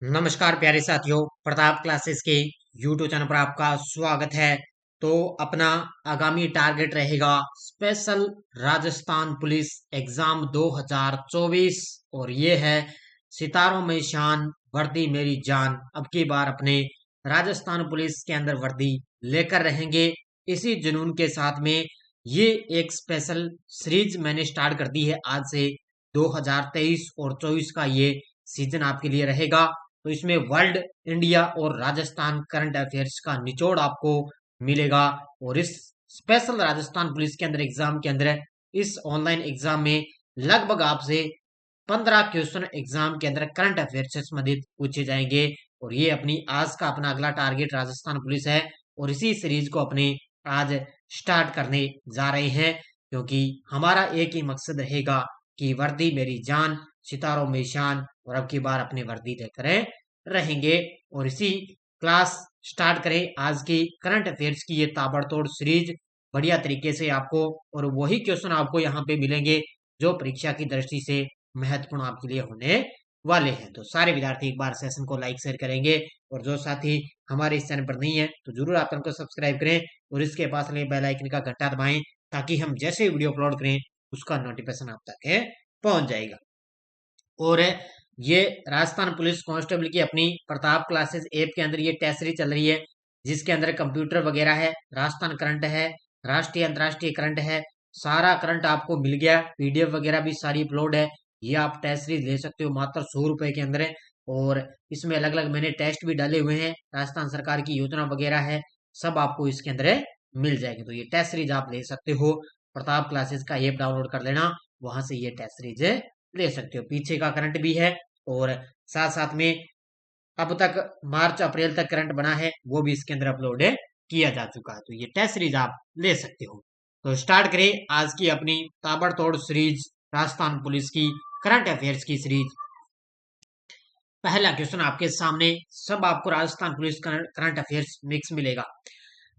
नमस्कार प्यारे साथियों, प्रताप क्लासेस के यूट्यूब चैनल पर आपका स्वागत है। तो अपना आगामी टारगेट रहेगा स्पेशल राजस्थान पुलिस एग्जाम 2024 और ये है सितारों में शान वर्दी मेरी जान। अब की बार अपने राजस्थान पुलिस के अंदर वर्दी लेकर रहेंगे। इसी जुनून के साथ में ये एक स्पेशल सीरीज मैंने स्टार्ट कर दी है। आज से 2023 और 24 का ये सीजन आपके लिए रहेगा। तो इसमें वर्ल्ड, इंडिया और राजस्थान करंट अफेयर्स का निचोड़ आपको मिलेगा। और इस स्पेशल राजस्थान पुलिस के अंदर एग्जाम के अंदर इस ऑनलाइन एग्जाम में लगभग आपसे 15 क्वेश्चन एग्जाम के अंदर करंट अफेयर से संबंधित पूछे जाएंगे। और ये अपनी आज का अपना अगला टारगेट राजस्थान पुलिस है और इसी सीरीज को अपने आज स्टार्ट करने जा रहे हैं, क्योंकि हमारा एक ही मकसद रहेगा कि वर्दी मेरी जान, सितारों में शान। और अब की बार अपनी वर्दी लेकर रहेंगे और इसी क्लास स्टार्ट करें आज की करंट अफेयर्स की ये ताबड़तोड़ सीरीज बढ़िया तरीके से आपको। और वही क्वेश्चन आपको यहाँ पे मिलेंगे जो परीक्षा की दृष्टि से महत्वपूर्ण आपके लिए होने वाले हैं। तो सारे विद्यार्थी एक बार सेशन को लाइक शेयर करेंगे और जो साथी हमारे इस चैनल पर नहीं है तो जरूर आप चैनल को सब्सक्राइब करें और इसके पास लगे बेल आइकन का घंटा दबाएं, ताकि हम जैसे वीडियो अपलोड करें उसका नोटिफिकेशन आप तक पहुंच जाएगा। और ये राजस्थान पुलिस कांस्टेबल की अपनी प्रताप क्लासेस ऐप के अंदर ये टेस्ट सीरीज चल रही है, जिसके अंदर कंप्यूटर वगैरह है, राजस्थान करंट है, राष्ट्रीय अंतर्राष्ट्रीय करंट है, सारा करंट आपको मिल गया। पीडीएफ वगैरह भी सारी अपलोड है। ये आप टेस्ट सीरीज ले सकते हो मात्र 100 रुपए के अंदर है। और इसमें अलग अलग मैंने टेस्ट भी डाले हुए हैं, राजस्थान सरकार की योजना वगैरह है, सब आपको इसके अंदर मिल जाएगी। तो ये टेस्ट सीरीज आप ले सकते हो, प्रताप क्लासेस का ऐप डाउनलोड कर लेना, वहां से ये टेस्ट सीरीज ले सकते हो। पीछे का करंट भी है और साथ साथ में अब तक मार्च अप्रैल तक करंट बना है वो भी इसके अंदर अपलोड किया जा चुका है। तो ये टेस्ट सीरीज आप ले सकते हो। तो स्टार्ट करें आज की अपनी ताबड़तोड़ सीरीज राजस्थान पुलिस की करंट अफेयर्स की सीरीज। पहला क्वेश्चन आपके सामने, सब आपको Rajasthan police current affairs mix मिलेगा।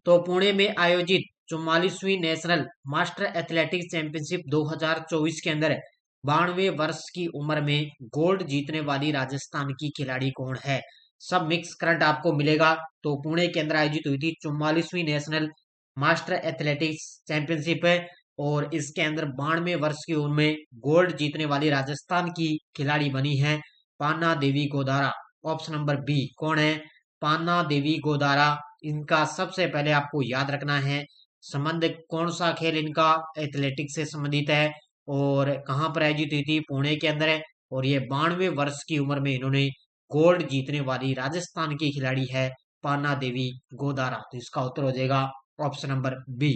तो पुणे में आयोजित 44वीं नेशनल मास्टर एथलेटिक्स चैंपियनशिप 2024 के अंदर 92 वर्ष की उम्र में गोल्ड जीतने वाली राजस्थान की खिलाड़ी कौन है? सब मिक्स करंट आपको मिलेगा। तो पुणे के अंदर आयोजित हुई थी 44वीं नेशनल मास्टर एथलेटिक्स चैंपियनशिप है और इसके अंदर 92 वर्ष की उम्र में गोल्ड जीतने वाली राजस्थान की खिलाड़ी बनी है पान्ना देवी गोदारा। ऑप्शन नंबर बी कौन है? पान्ना देवी गोदारा। इनका सबसे पहले आपको याद रखना है संबंध, कौन सा खेल इनका एथलेटिक्स से संबंधित है और कहाँ पर आयोजित हुई थी? पुणे के अंदर है। और ये 92 वर्ष की उम्र में इन्होंने गोल्ड जीतने वाली राजस्थान की खिलाड़ी है पान्ना देवी गोदारा। तो इसका उत्तर हो जाएगा ऑप्शन नंबर बी।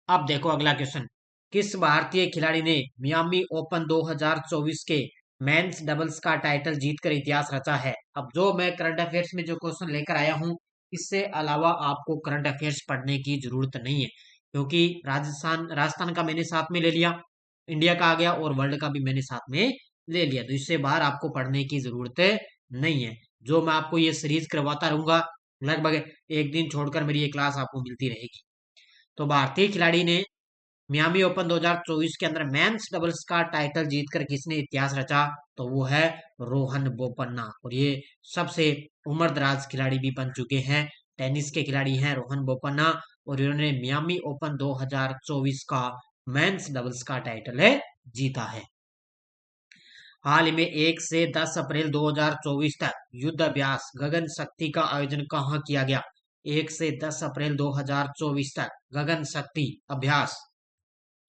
अब देखो अगला क्वेश्चन, किस भारतीय खिलाड़ी ने मियामी ओपन 2024 के मेंस डबल्स का टाइटल जीतकर इतिहास रचा है? अब जो मैं करंट अफेयर्स में जो क्वेश्चन लेकर आया हूं, इससे अलावा आपको करंट अफेयर्स पढ़ने की जरूरत नहीं है, क्योंकि राजस्थान राजस्थान का मैंने साथ में ले लिया, इंडिया का आ गया और वर्ल्ड का भी मैंने साथ में ले लिया। तो इससे बाहर आपको पढ़ने की जरूरत नहीं है। जो मैं आपको ये सीरीज करवाता रहूंगा, लगभग एक दिन छोड़कर मेरी ये क्लास आपको मिलती रहेगी। तो भारतीय खिलाड़ी ने मियामी ओपन 2024 के अंदर मेंस डबल्स का टाइटल जीतकर किसने इतिहास रचा? तो वो है रोहन बोपन्ना। और ये सबसे उम्रदराज खिलाड़ी भी बन चुके हैं, टेनिस के खिलाड़ी हैं रोहन बोपन्ना। और इन्होंने मियामी ओपन 2024 का मेंस डबल्स का टाइटल जीता है। हाल ही में 1 से 10 अप्रैल 2024 तक युद्ध अभ्यास गगन शक्ति का आयोजन कहाँ किया गया? 1 से 10 अप्रैल 2024 तक गगन शक्ति अभ्यास,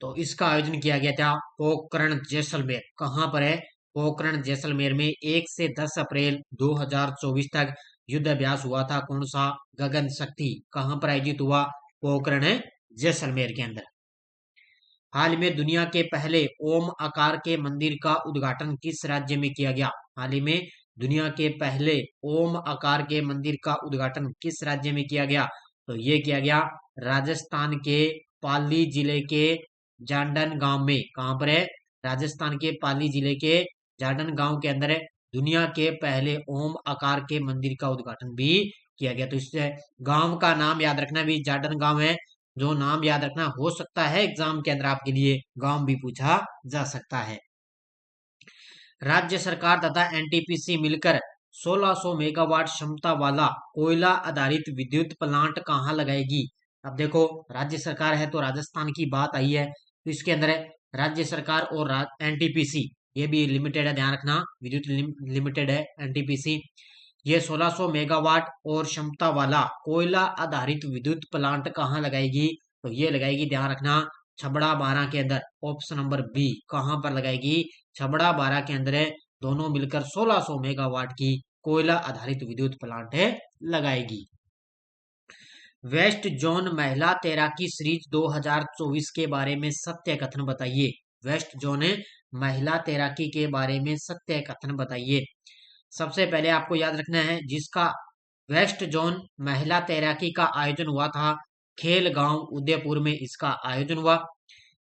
तो इसका आयोजन किया गया था पोखरण जैसलमेर। कहाँ पर है? पोखरण जैसलमेर में 1 से 10 अप्रैल 2024 तक युद्ध अभ्यास हुआ था। कौन सा? गगन शक्ति। कहाँ पर आयोजित हुआ? पोखरण जैसलमेर के अंदर। हाल में दुनिया के पहले ओम आकार के मंदिर का उद्घाटन किस राज्य में किया गया? हाल ही में दुनिया के पहले ओम आकार के मंदिर का उद्घाटन किस राज्य में किया गया? तो ये किया गया राजस्थान के पाली जिले के जाडन गांव में। कहां पर है? राजस्थान के पाली जिले के जाडन गांव के अंदर है दुनिया के पहले ओम आकार के मंदिर का उद्घाटन भी किया गया। तो इससे गांव का नाम याद रखना भी, जाडन गांव है जो नाम याद रखना, हो सकता है एग्जाम के अंदर आपके लिए गांव भी पूछा जा सकता है। राज्य सरकार तथा एनटीपीसी मिलकर 1600 मेगावाट क्षमता वाला कोयला आधारित विद्युत प्लांट कहाँ लगाएगी। अब देखो, राज्य सरकार है तो राजस्थान की बात आई है, तो इसके अंदर राज्य सरकार और एनटीपीसी, ये भी लिमिटेड है, ध्यान रखना, विद्युत लिमिटेड है एनटीपीसी। ये 1600 मेगावाट और क्षमता वाला कोयला आधारित विद्युत प्लांट कहाँ लगाएगी, तो ये लगाएगी, ध्यान रखना, छबड़ा बारा के अंदर। ऑप्शन नंबर बी, कहां पर लगाएगी, छबड़ा बारा के अंदर है। दोनों मिलकर 1600 मेगावाट की कोयला आधारित विद्युत प्लांट है लगाएगी। वेस्ट जोन महिला तैराकी सीरीज 2024 के बारे में सत्य कथन बताइए। वेस्ट जोन महिला तैराकी के बारे में सत्य कथन बताइए। सबसे पहले आपको याद रखना है, जिसका वेस्ट जोन महिला तैराकी का आयोजन हुआ था, खेल गांव उदयपुर में इसका आयोजन हुआ।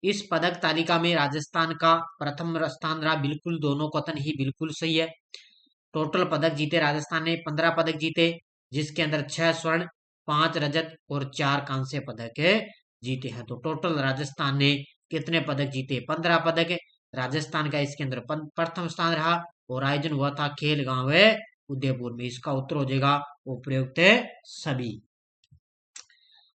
इस पदक तालिका में राजस्थान का प्रथम स्थान रहा, बिल्कुल दोनों कथन ही बिल्कुल सही है। टोटल पदक जीते राजस्थान ने 15 पदक जीते, जिसके अंदर 6 स्वर्ण, 5 रजत और 4 कांस्य पदक जीते हैं। तो टोटल राजस्थान ने कितने पदक जीते, 15 पदक। राजस्थान का इसके अंदर प्रथम स्थान रहा और आयोजन हुआ था खेल गांव उदयपुर में। इसका उत्तर हो जाएगा उपयुक्त सभी।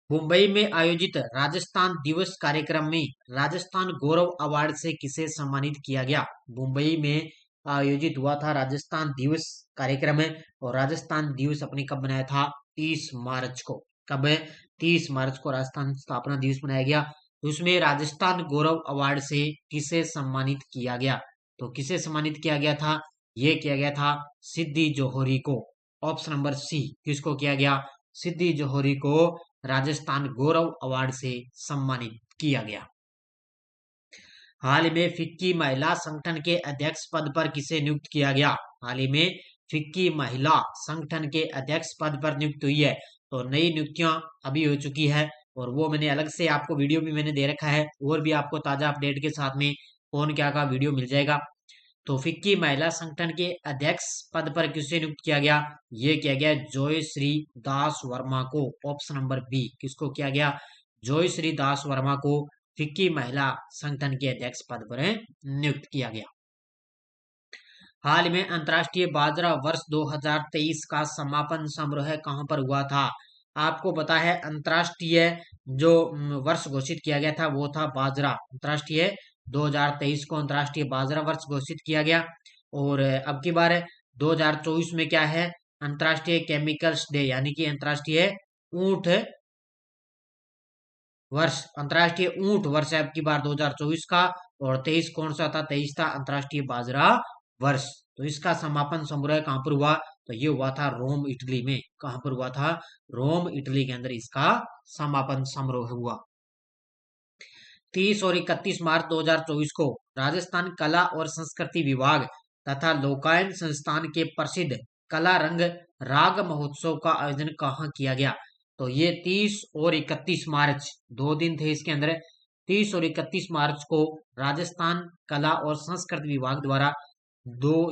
मुंबई में आयोजित राजस्थान दिवस कार्यक्रम में राजस्थान गौरव अवार्ड से किसे सम्मानित किया गया। मुंबई में आयोजित हुआ था राजस्थान दिवस कार्यक्रम में, और राजस्थान दिवस अपने कब बनाया था, 30 मार्च को। कब है, 30 मार्च को राजस्थान स्थापना दिवस मनाया गया। तो उसमें राजस्थान गौरव अवार्ड से किसे सम्मानित किया गया, तो किसे सम्मानित किया गया था, ये किया गया था सिद्दी जोहरी को। ऑप्शन नंबर सी, किसको किया गया, सिद्दी जोहरी को राजस्थान गौरव अवार्ड से सम्मानित किया गया। हाल ही में फिक्की महिला संगठन के अध्यक्ष पद पर किसे नियुक्त किया गया। हाल ही में फिक्की महिला संगठन के अध्यक्ष पद पर नियुक्त हुई है। तो नई नियुक्तियां अभी हो चुकी है, और वो मैंने अलग से आपको वीडियो भी मैंने दे रखा है, और भी आपको ताजा अपडेट के साथ में कौन क्या का वीडियो मिल जाएगा। तो फिक्की महिला संगठन के अध्यक्ष पद पर किसे नियुक्त किया गया, ये किया गया जॉय श्री दास वर्मा को। ऑप्शन नंबर बी, किसको किया गया, जॉय श्री दास वर्मा को फिक्की महिला संगठन के अध्यक्ष पद पर नियुक्त किया गया। हाल में अंतर्राष्ट्रीय बाजरा वर्ष 2023 का समापन समारोह कहां पर हुआ था। आपको पता है अंतर्राष्ट्रीय जो वर्ष घोषित किया गया था वो था बाजरा। अंतर्राष्ट्रीय 2023 को अंतर्राष्ट्रीय बाजरा वर्ष घोषित किया गया। और अब की बार 2024 में क्या है, अंतर्राष्ट्रीय केमिकल्स डे, यानी कि अंतर्राष्ट्रीय ऊंट वर्ष, अंतर्राष्ट्रीय ऊंट वर्ष है अब की बार 2024 का। और 23 कौन सा था, 23 था अंतर्राष्ट्रीय बाजरा वर्ष। तो इसका समापन समारोह कहां पर हुआ, तो ये हुआ था रोम इटली में। कहां पर हुआ था, रोम इटली के अंदर इसका समापन समारोह हुआ। 30 और 31 मार्च 2024 को राजस्थान कला और संस्कृति विभाग तथा लोकायन संस्थान के प्रसिद्ध कला रंग राग महोत्सव का आयोजन कहाँ किया गया। तो ये 30 और 31 मार्च 2 दिन थे इसके अंदर। 30 और 31 मार्च को राजस्थान कला और संस्कृति विभाग द्वारा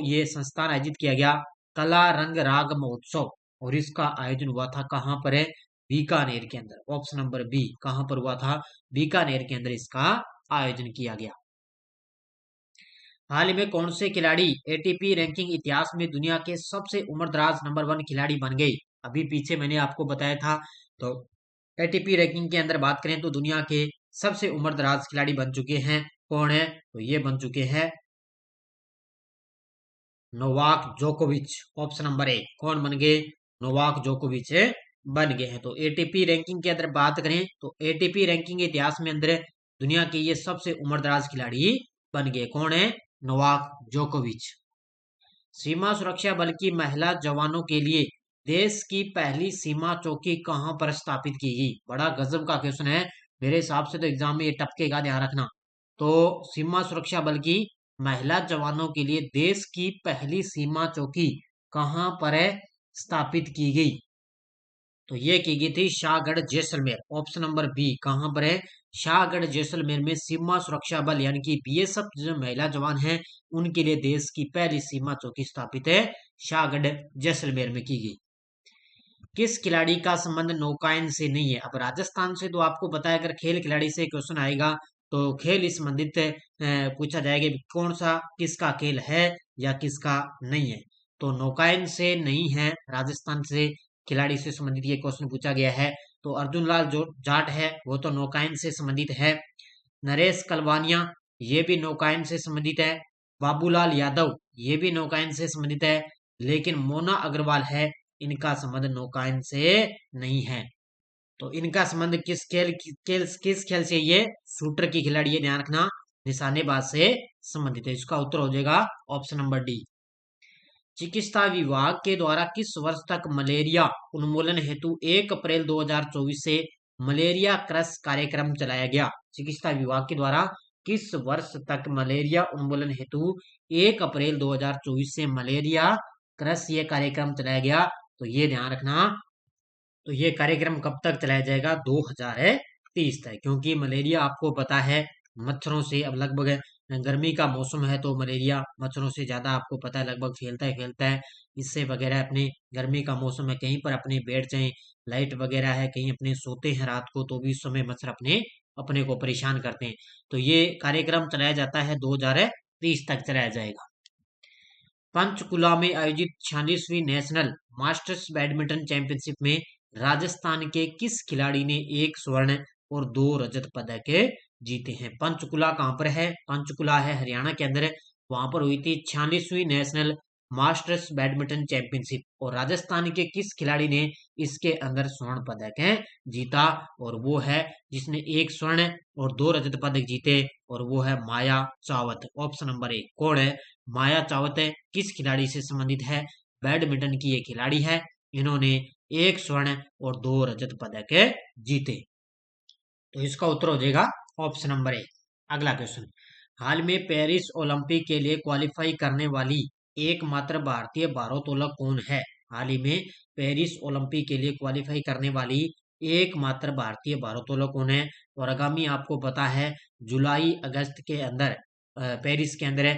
ये संस्थान आयोजित किया गया कला रंग राग महोत्सव, और इसका आयोजन हुआ था कहाँ पर है, बीकानेर के अंदर। ऑप्शन नंबर बी, कहां पर हुआ था, बीकानेर के अंदर इसका आयोजन किया गया। हाल ही में कौन से खिलाड़ी एटीपी रैंकिंग इतिहास में दुनिया के सबसे उम्रदराज नंबर 1 खिलाड़ी बन गए। अभी पीछे मैंने आपको बताया था। तो एटीपी रैंकिंग के अंदर बात करें तो दुनिया के सबसे उम्रदराज खिलाड़ी बन चुके हैं, कौन है, तो ये बन चुके हैं नोवाक जोकोविच। ऑप्शन नंबर ए, कौन बन गए, नोवाक जोकोविच बन गए हैं। तो एटीपी रैंकिंग के अंदर बात करें तो एटीपी रैंकिंग इतिहास में अंदर दुनिया के ये सबसे उम्रदराज खिलाड़ी बन गए, कौन है, नोवाक जोकोविच। सीमा सुरक्षा बल की महिला जवानों के लिए देश की पहली सीमा चौकी कहां पर स्थापित की गई। बड़ा गजब का क्वेश्चन है, मेरे हिसाब से तो एग्जाम में ये टपकेगा, ध्यान रखना। तो सीमा सुरक्षा बल की महिला जवानों के लिए देश की पहली सीमा चौकी कहां पर स्थापित की गई, तो ये की गई थी Shahgarh Jaisalmer. Option number B, कहां पर है, शाहगढ़ जैसलमेर में सीमा सुरक्षा बल यानी कि बीएसएफ जो महिला जवान हैं उनके लिए देश की पहली सीमा चौकी स्थापित है शाहगढ़ जैसलमेर में की गई। किस खिलाड़ी का संबंध नौकायन से नहीं है। अब राजस्थान से तो आपको पता है, अगर खेल खिलाड़ी से क्वेश्चन आएगा तो खेल संबंधित पूछा जाएगा कौन सा किसका खेल है या किसका नहीं है। तो नौकायन से नहीं है, राजस्थान से खिलाड़ी से संबंधित ये क्वेश्चन पूछा गया है। तो अर्जुन लाल जो जाट है वो तो नौकायन से संबंधित है। नरेश कलवानिया ये भी नौकायन से संबंधित है। बाबूलाल यादव ये भी नौकायन से संबंधित है। लेकिन मोना अग्रवाल है, इनका संबंध नौकायन से नहीं है। तो इनका संबंध किस खेल से? ये शूटर की खिलाड़ी है, ध्यान रखना, निशानेबाज से संबंधित है। इसका उत्तर हो जाएगा ऑप्शन नंबर डी। चिकित्सा विभाग के द्वारा किस वर्ष तक मलेरिया उन्मूलन हेतु 1 अप्रैल 2024 से मलेरिया क्रश कार्यक्रम चलाया गया? चिकित्सा विभाग के द्वारा किस वर्ष तक मलेरिया उन्मूलन हेतु 1 अप्रैल 2024 से मलेरिया क्रश ये कार्यक्रम चलाया गया? तो ये ध्यान रखना, तो ये कार्यक्रम कब तक चलाया जाएगा? 2030 तक, क्योंकि मलेरिया आपको पता है मच्छरों से, अब लगभग गर्मी का मौसम है तो मलेरिया मच्छरों से ज्यादा आपको पता है लगभग फैलता है। इससे वगैरह अपने गर्मी का मौसम है, कहीं पर अपने बैठ जाएं, लाइट वगैरह है, कहीं अपने सोते हैं रात को तो भी इस समय मच्छर अपने अपने को परेशान करते हैं। तो ये कार्यक्रम चलाया जाता है, 2030 तक चलाया जाएगा। पंचकुला में आयोजित 46वीं नेशनल मास्टर्स बैडमिंटन चैंपियनशिप में राजस्थान के किस खिलाड़ी ने 1 स्वर्ण और 2 रजत पदक जीते हैं? पंचकुला कहाँ पर है? पंचकुला है हरियाणा के अंदर। वहां पर हुई थी 46वीं नेशनल मास्टर्स बैडमिंटन चैंपियनशिप और राजस्थान के किस खिलाड़ी ने इसके अंदर स्वर्ण पदक जीता? और वो है जिसने 1 स्वर्ण और 2 रजत पदक जीते, और वो है माया चावत। ऑप्शन नंबर 1 कौन है? माया चावत है। किस खिलाड़ी से संबंधित है? बैडमिंटन की ये खिलाड़ी है। इन्होंने 1 स्वर्ण और 2 रजत पदक जीते। तो इसका उत्तर हो जाएगा ऑप्शन नंबर 1। अगला क्वेश्चन, हाल में पेरिस ओलंपिक के लिए क्वालिफाई करने वाली एकमात्र भारतीय भारोत्तोलक कौन है? हाल ही में पेरिस ओलंपिक के लिए क्वालिफाई करने वाली एकमात्र भारतीय भारोत्तोलक कौन है? और आगामी आपको पता है जुलाई अगस्त के अंदर पेरिस के अंदर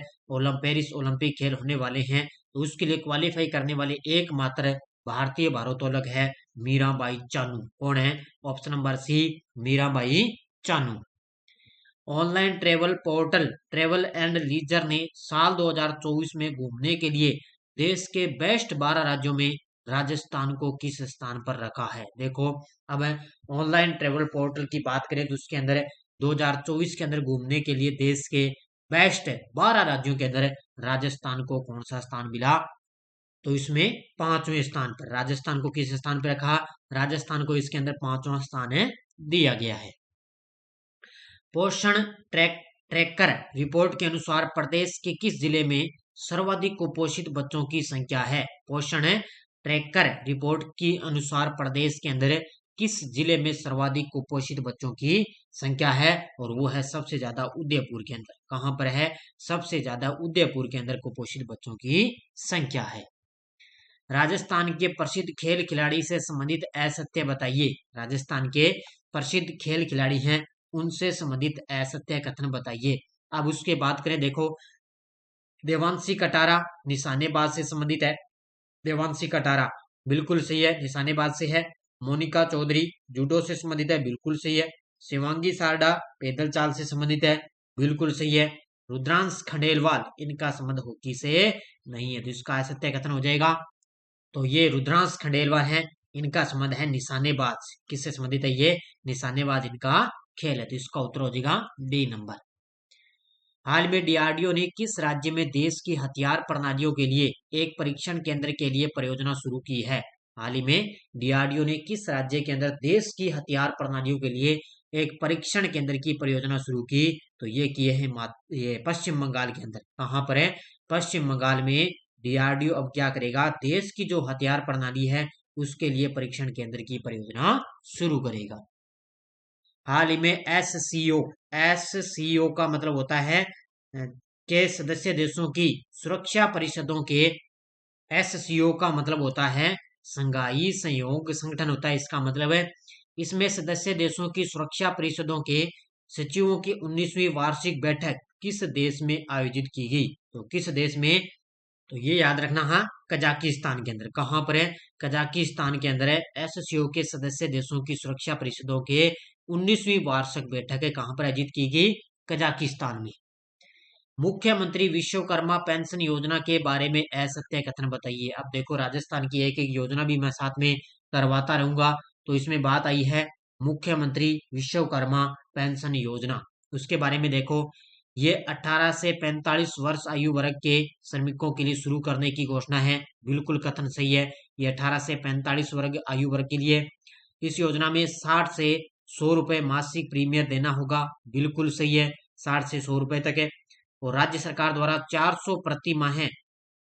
पेरिस ओलंपिक खेल होने वाले हैं, तो उसके लिए क्वालिफाई करने वाले एकमात्र भारतीय भारोत्तोलक है मीराबाई चानू। कौन है? Option number C Mirabai Chanu. Online travel portal travel and leisure ने साल 2024 में घूमने के लिए देश के बेस्ट 12 राज्यों में राजस्थान को किस स्थान पर रखा है? देखो, अब ऑनलाइन ट्रेवल पोर्टल की बात करें तो उसके अंदर 2024 के अंदर घूमने के लिए देश के बेस्ट 12 राज्यों के अंदर राजस्थान को कौन सा स्थान मिला? तो इसमें 5वें स्थान पर राजस्थान को किस स्थान पर रखा? राजस्थान को इसके अंदर 5वां स्थान दिया गया है। पोषण ट्रैकर रिपोर्ट के अनुसार प्रदेश के किस जिले में सर्वाधिक कुपोषित बच्चों की संख्या है? पोषण ट्रैकर रिपोर्ट के अनुसार प्रदेश के अंदर किस जिले में सर्वाधिक कुपोषित बच्चों की संख्या है? और वो है सबसे ज्यादा उदयपुर के अंदर। कहां पर है? सबसे ज्यादा उदयपुर के अंदर कुपोषित बच्चों की संख्या है। राजस्थान के प्रसिद्ध खेल खिलाड़ी से संबंधित असत्य बताइए। राजस्थान के प्रसिद्ध खेल खिलाड़ी हैं, उनसे संबंधित असत्य कथन बताइए। अब उसके बात करें, देखो, देवांशी कटारा निशानेबाज से संबंधित है। देवांशी कटारा बिल्कुल सही है, निशानेबाज से है। मोनिका चौधरी जूडो से संबंधित है, बिल्कुल सही है। शिवांगी सारडा पैदल चाल से संबंधित है, बिल्कुल सही है। रुद्रांश खंडेलवाल इनका संबंध हॉकी से नहीं है, तो इसका असत्य कथन हो जाएगा। तो ये रुद्रांश खंडेलवाल है, इनका संबंध है निशानेबाज। किससे संबंधित है? ये निशानेबाज इनका खेल है, तो इसका उत्तर हो जाएगा डी नंबर। हाल में डीआरडीओ ने किस राज्य में देश की हथियार प्रणालियों के लिए एक परीक्षण केंद्र के लिए परियोजना शुरू की है? हाल ही में डीआरडीओ ने किस राज्य के अंदर देश की हथियार प्रणालियों के लिए एक परीक्षण केंद्र की परियोजना शुरू की? तो ये किए हैं ये पश्चिम बंगाल के अंदर। कहां पर है? पश्चिम बंगाल में डीआरडीओ अब क्या करेगा? देश की जो हथियार प्रणाली है उसके लिए परीक्षण केंद्र की परियोजना शुरू करेगा। हाल ही में एससीओ का मतलब होता है के सदस्य देशों की सुरक्षा परिषदों के, एससीओ का मतलब होता है संघाई सहयोग संगठन होता है। इसका मतलब है इसमें सदस्य देशों की सुरक्षा परिषदों के सचिवों की 19वीं वार्षिक बैठक किस देश में आयोजित की गई? तो किस देश में? तो ये याद रखना, हाँ, कजाकिस्तान के अंदर। कहां पर है? कजाकिस्तान के अंदर है। एससीओ के सदस्य देशों की सुरक्षा परिषदों के 19वीं वार्षिक बैठक है कहां पर आयोजित की गई? कजाकिस्तान में। मुख्यमंत्री विश्वकर्मा पेंशन योजना के बारे में असत्य कथन बताइए। अब देखो राजस्थान की एक एक योजना भी मैं साथ में करवाता रहूंगा। तो इसमें बात आई है मुख्यमंत्री विश्वकर्मा पेंशन योजना, उसके बारे में देखो ये 18 से 45 वर्ष आयु वर्ग के श्रमिकों के लिए शुरू करने की घोषणा है। बिल्कुल कथन सही है। ये 18 से 45 वर्ग आयु वर्ग के लिए इस योजना में 60 से 100 रुपए मासिक प्रीमियम देना होगा। बिल्कुल सही है, 60 से 100 रुपए तक है। और राज्य सरकार द्वारा 400 प्रति माह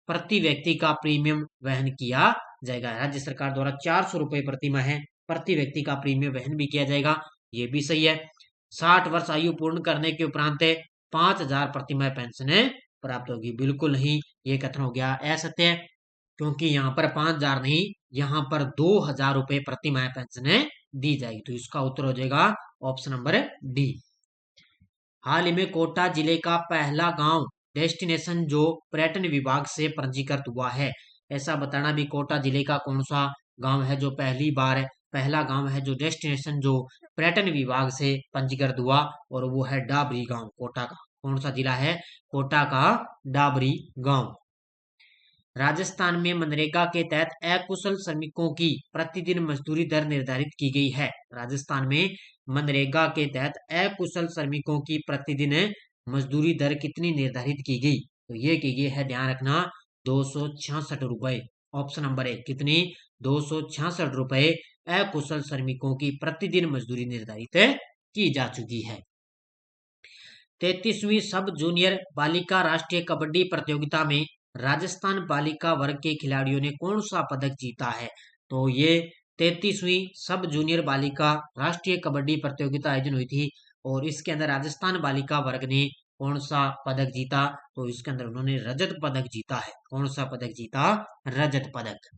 प्रति व्यक्ति का प्रीमियम वहन किया जाएगा। राज्य सरकार द्वारा 400 रुपए प्रति माह प्रति व्यक्ति का प्रीमियम वहन भी किया जाएगा। ये भी सही है। 60 वर्ष आयु पूर्ण करने के उपरांत 5,000 प्रति माह पेंशन प्राप्त होगी। बिल्कुल नहीं, ये कथन हो गया असत्य, क्योंकि यहाँ पर 5,000 नहीं, यहाँ पर 2,000 रुपए प्रति माह पेंशन दी जाएगी। तो इसका उत्तर हो जाएगा ऑप्शन नंबर डी। हाल ही में कोटा जिले का पहला गांव डेस्टिनेशन जो पर्यटन विभाग से पंजीकृत हुआ है, ऐसा बताना भी कोटा जिले का कौन सा गांव है जो पहला गांव है जो डेस्टिनेशन जो पर्यटन विभाग से पंजीकृत हुआ, और वो है डाबरी गांव कोटा का। कौन सा जिला है? कोटा का डाबरी गांव। राजस्थान में मनरेगा के तहत अकुशल श्रमिकों की प्रतिदिन मजदूरी दर निर्धारित की गई है। राजस्थान में मनरेगा के तहत अकुशल श्रमिकों की प्रतिदिन मजदूरी दर कितनी निर्धारित की गई? तो ये की गई है, ध्यान रखना, 266 रुपए। ऑप्शन नंबर 1 कितनी? 266 रुपए अकुशल श्रमिकों की प्रतिदिन मजदूरी निर्धारित की जा चुकी है। 33वीं सब जूनियर बालिका राष्ट्रीय कबड्डी प्रतियोगिता में राजस्थान बालिका वर्ग के खिलाड़ियों ने कौन सा पदक जीता है? तो ये 33वीं सब जूनियर बालिका राष्ट्रीय कबड्डी प्रतियोगिता आयोजन हुई थी, और इसके अंदर राजस्थान बालिका वर्ग ने कौन सा पदक जीता? तो इसके अंदर उन्होंने रजत पदक जीता है। कौन सा पदक जीता? रजत पदक।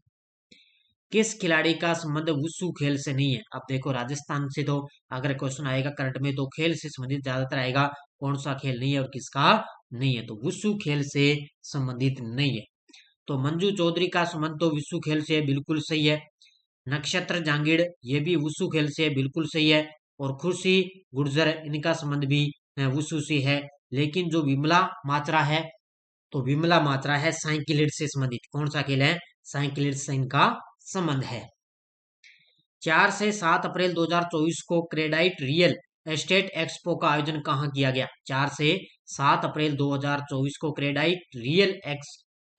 किस खिलाड़ी का संबंध वुशु खेल से नहीं है? अब देखो राजस्थान से तो अगर क्वेश्चन आएगा करंट में तो खेल से संबंधित ज्यादातर आएगा। कौन सा खेल नहीं है और किसका नहीं है? तो वुशु खेल से संबंधित नहीं है। तो मंजू चौधरी का संबंध तो वुशु खेल से बिल्कुल सही है। नक्षत्र जांगीड़ ये भी वुशु खेल से बिल्कुल सही है। और खुशी गुर्जर इनका संबंध भी वुशु से है। लेकिन जो विमला मात्रा है, तो विमला मात्रा है साइकिलिड से संबंधित। कौन सा खेल है? साइकिलिड से इनका संबंध है। 4 से 7 अप्रैल 2024 को क्रेडाइट रियल एस्टेट एक्सपो का आयोजन कहाँ किया गया? 4 से 7 अप्रैल 2024 को क्रेडाइट रियल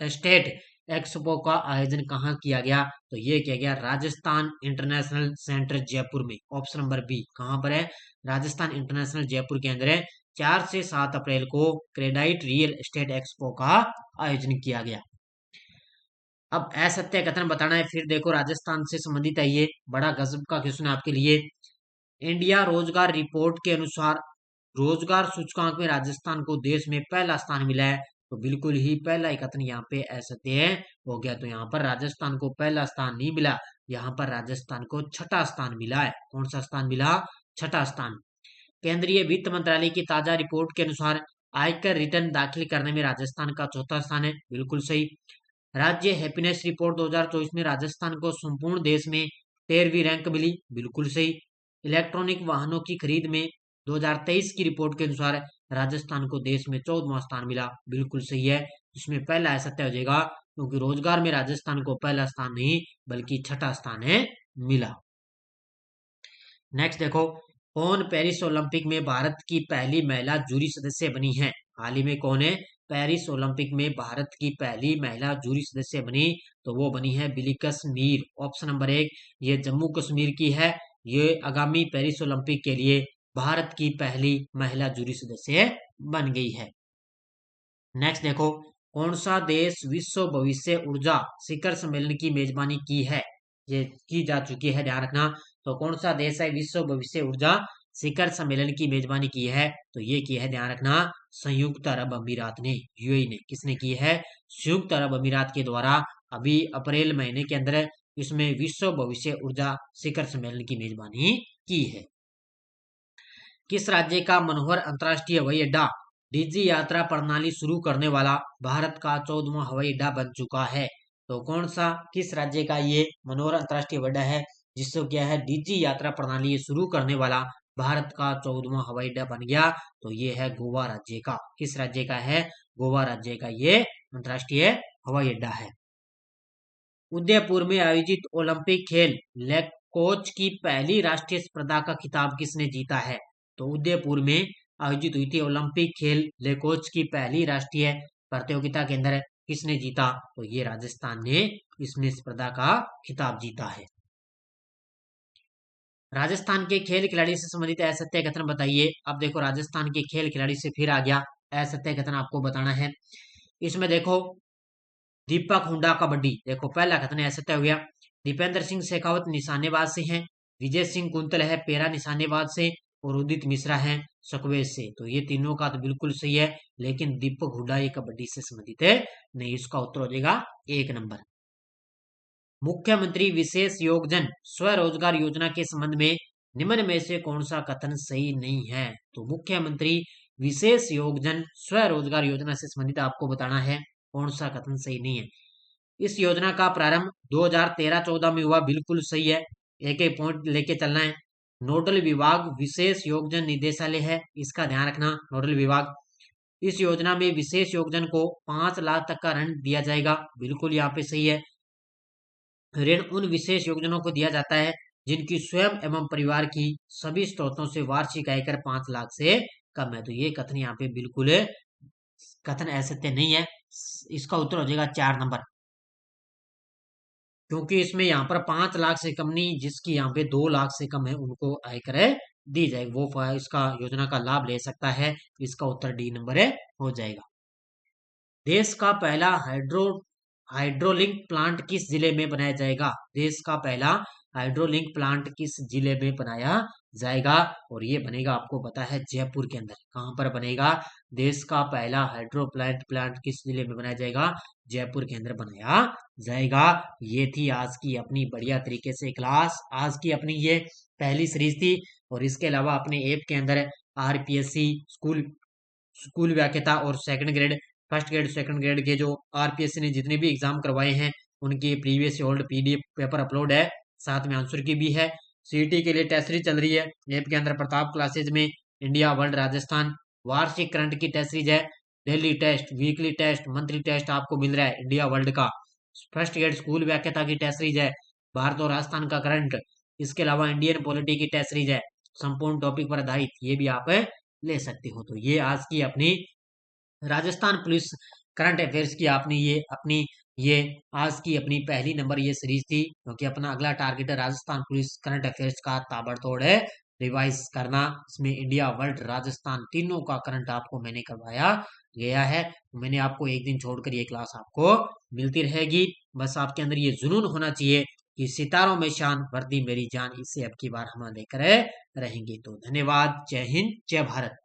एस्टेट एक्सपो का आयोजन कहाँ किया गया? तो ये किया गया राजस्थान इंटरनेशनल सेंटर जयपुर में। ऑप्शन नंबर बी कहाँ पर है? राजस्थान इंटरनेशनल जयपुर के अंदर है। 4 से 7 अप्रैल को क्रेडाइट रियल एस्टेट एक्सपो का आयोजन किया गया। अब असत्य कथन बताना है। फिर देखो राजस्थान से संबंधित है, ये बड़ा गजब का क्वेश्चन है आपके लिए। इंडिया रोजगार रिपोर्ट के अनुसार रोजगार सूचकांक में राजस्थान को देश में पहला स्थान मिला है। तो बिल्कुल ही पहला ही कथन यहाँ पे असत्य हो गया। तो यहाँ पर राजस्थान को पहला स्थान नहीं मिला, यहाँ पर राजस्थान को छठा स्थान मिला है। कौन सा स्थान मिला? छठा स्थान। केंद्रीय वित्त मंत्रालय की ताजा रिपोर्ट के अनुसार आयकर रिटर्न दाखिल करने में राजस्थान का चौथा स्थान है। बिल्कुल सही। राज्य हैप्पीनेस रिपोर्ट 2024 में राजस्थान को संपूर्ण देश में 13वीं रैंक मिली। बिल्कुल सही। इलेक्ट्रॉनिक वाहनों की खरीद में 2023 की रिपोर्ट के अनुसार राजस्थान को देश में 14वां स्थान मिला। बिल्कुल सही है। इसमें पहला असत्य हो जाएगा, क्योंकि रोजगार में राजस्थान को पहला स्थान नहीं बल्कि छठा स्थान है मिला। नेक्स्ट देखो, कौन पेरिस ओलंपिक में भारत की पहली महिला जूरी सदस्य बनी है? हाल ही में कौन है पेरिस ओलंपिक में भारत की पहली महिला जूरी सदस्य बनी? तो वो बनी है बिलिकस मीर। ऑप्शन नंबर 1 ये जम्मू कश्मीर की है। ये आगामी पेरिस ओलंपिक के लिए भारत की पहली महिला जूरी सदस्य बन गई है। नेक्स्ट देखो, कौन सा देश विश्व भविष्य ऊर्जा शिखर सम्मेलन की मेजबानी की है? ये की जा चुकी है, ध्यान रखना। तो कौन सा देश है विश्व भविष्य ऊर्जा शिखर सम्मेलन की मेजबानी की है? तो ये की है, ध्यान रखना, संयुक्त अरब अमीरात ने, यूएई ने। किसने की है? संयुक्त अरब अमीरात के द्वारा अभी अप्रैल महीने के अंदर इसमें विश्व भविष्य ऊर्जा शिखर सम्मेलन की मेजबानी की है। किस राज्य का मनोहर अंतर्राष्ट्रीय हवाई अड्डा डिजी यात्रा प्रणाली शुरू करने वाला भारत का 14वां हवाई अड्डा बन चुका है? तो कौन सा किस राज्य का ये मनोहर अंतर्राष्ट्रीय हवाई अड्डा है जिससे क्या है डिजी यात्रा प्रणाली शुरू करने वाला भारत का 14वां हवाई अड्डा बन गया। तो ये है गोवा राज्य का। किस राज्य का है? गोवा राज्य का ये अंतर्राष्ट्रीय हवाई अड्डा है। उदयपुर में आयोजित ओलंपिक खेल लेकोच की पहली राष्ट्रीय स्पर्धा का खिताब किसने जीता है? तो उदयपुर में आयोजित हुई थी ओलंपिक खेल लेकोच की पहली राष्ट्रीय प्रतियोगिता के अंदर किसने जीता? तो ये राजस्थान ने इसमें स्पर्धा का खिताब जीता है। राजस्थान के खेल खिलाड़ी से संबंधित असत्य कथन बताइए। अब देखो राजस्थान के खेल खिलाड़ी से फिर आ गया असत्य कथन, आपको बताना है। इसमें देखो दीपक हुड्डा कबड्डी, देखो पहला कथन असत्य हो गया। दीपेंद्र सिंह शेखावत निशानेबाज से हैं। विजय सिंह कुंतल है पैरा निशानेबाज से, और उदित मिश्रा है सकवेज से। तो ये तीनों का तो बिल्कुल सही है, लेकिन दीपक हुड्डा ये कबड्डी से संबंधित है नहीं। इसका उत्तर हो जाएगा 1 नंबर। मुख्यमंत्री विशेष योगजन स्वरोजगार योजना के संबंध में निम्न में से कौन सा कथन सही नहीं है? तो मुख्यमंत्री विशेष योगजन स्वरोजगार योजना से संबंधित आपको बताना है कौन सा कथन सही नहीं है। इस योजना का प्रारंभ 2013-14 में हुआ, बिल्कुल सही है। एक एक पॉइंट लेके चलना है। नोडल विभाग विशेष योगजन निदेशालय है, इसका ध्यान रखना, नोडल विभाग। इस योजना में विशेष योगजन को 5 लाख तक का ऋण दिया जाएगा, बिल्कुल यहाँ पे सही है। ऋण उन विशेष योजनाओं को दिया जाता है जिनकी स्वयं एवं परिवार की सभी स्रोतों से वार्षिक आयकर 5 लाख से कम है। तो ये कथन यहाँ पे बिल्कुल कथन असत्य नहीं है। इसका उत्तर हो जाएगा 4 नंबर, क्योंकि इसमें यहाँ पर 5 लाख से कम नहीं, जिसकी यहाँ पे 2 लाख से कम है उनको आयकर दी जाएगी, वो इसका योजना का लाभ ले सकता है। इसका उत्तर डी नंबर हो जाएगा। देश का पहला हाइड्रोलिंक प्लांट किस जिले में बनाया जाएगा? देश का पहला हाइड्रोलिंक प्लांट किस जिले में बनाया जाएगा? और ये बनेगा, आपको पता है, जयपुर के अंदर। कहां पर बनेगा? देश का पहला हाइड्रो प्लांट किस जिले में बनाया जाएगा? जयपुर के अंदर बनाया जाएगा। ये थी आज की अपनी बढ़िया तरीके से क्लास। आज की अपनी ये पहली सीरीज थी, और इसके अलावा अपने ऐप के अंदर आरपीएससी स्कूल व्याख्याता और second grade, first grade, second grade के जो आरपीएससी ने जितने भी एग्जाम करवाए हैं उनके previous old PDF paper upload है, साथ में आंसर की भी है। सीईटी के लिए टेस्ट सीरीज चल रही है ऐप के अंदर प्रताप क्लासेज में। इंडिया वर्ल्ड राजस्थान वार्षिक करंट की टेस्ट सीरीज है। Daily test, weekly test, monthly test आपको मिल रहा है इंडिया वर्ल्ड का। फर्स्ट ग्रेड स्कूल व्याख्याता की टेस्ट सीरीज है, भारत और राजस्थान का करंट। इसके अलावा इंडियन पॉलिटी की टेस्ट सीरीज है, संपूर्ण टॉपिक पर आधारित, ये भी आप ले सकते हो। तो ये आज की अपनी राजस्थान पुलिस करंट अफेयर्स की आपने ये आज की अपनी पहली नंबर ये सीरीज थी, क्योंकि अपना अगला टारगेट है राजस्थान पुलिस करंट अफेयर्स का ताबड़तोड़ है रिवाइज करना। इसमें इंडिया वर्ल्ड राजस्थान तीनों का करंट आपको मैंने करवाया गया है। मैंने आपको एक दिन छोड़कर ये क्लास आपको मिलती रहेगी। बस आपके अंदर ये जुनून होना चाहिए कि सितारों में शान वर्दी मेरी जान, इससे अब की बार हम लेकर रहेंगे। तो धन्यवाद, जय हिंद, जय भारत।